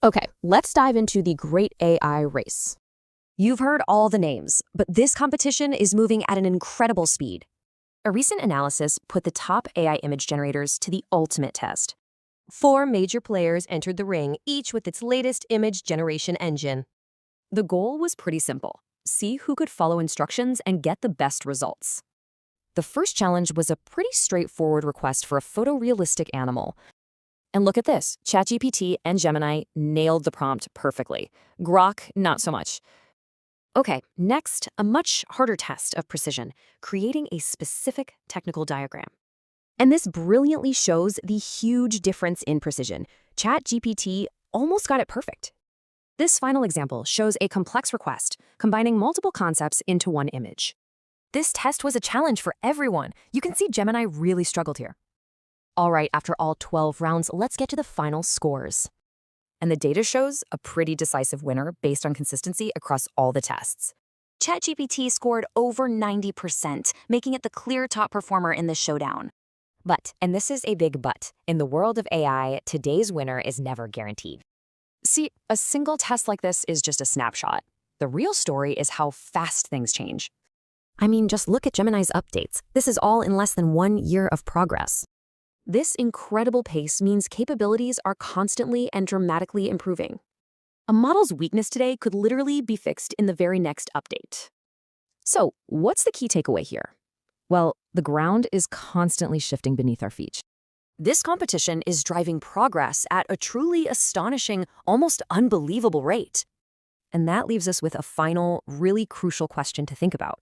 Okay, let's dive into the great AI race. You've heard all the names, but this competition is moving at an incredible speed. A recent analysis put the top AI image generators to the ultimate test. 4 major players entered the ring, each with its latest image generation engine. The goal was pretty simple: see who could follow instructions and get the best results. The first challenge was a pretty straightforward request for a photorealistic animal. And look at this, ChatGPT and Gemini nailed the prompt perfectly. Grok, not so much. Okay, next, a much harder test of precision, creating a specific technical diagram. And this brilliantly shows the huge difference in precision. ChatGPT almost got it perfect. This final example shows a complex request, combining multiple concepts into one image. This test was a challenge for everyone. You can see Gemini really struggled here. All right, after all 12 rounds, let's get to the final scores. And the data shows a pretty decisive winner based on consistency across all the tests. ChatGPT scored over 90%, making it the clear top performer in the showdown. But, and this is a big but, in the world of AI, today's winner is never guaranteed. See, a single test like this is just a snapshot. The real story is how fast things change. I mean, just look at Gemini's updates. This is all in less than 1 year of progress. This incredible pace means capabilities are constantly and dramatically improving. A model's weakness today could literally be fixed in the very next update. So, what's the key takeaway here? Well, the ground is constantly shifting beneath our feet. This competition is driving progress at a truly astonishing, almost unbelievable rate. And that leaves us with a final, really crucial question to think about.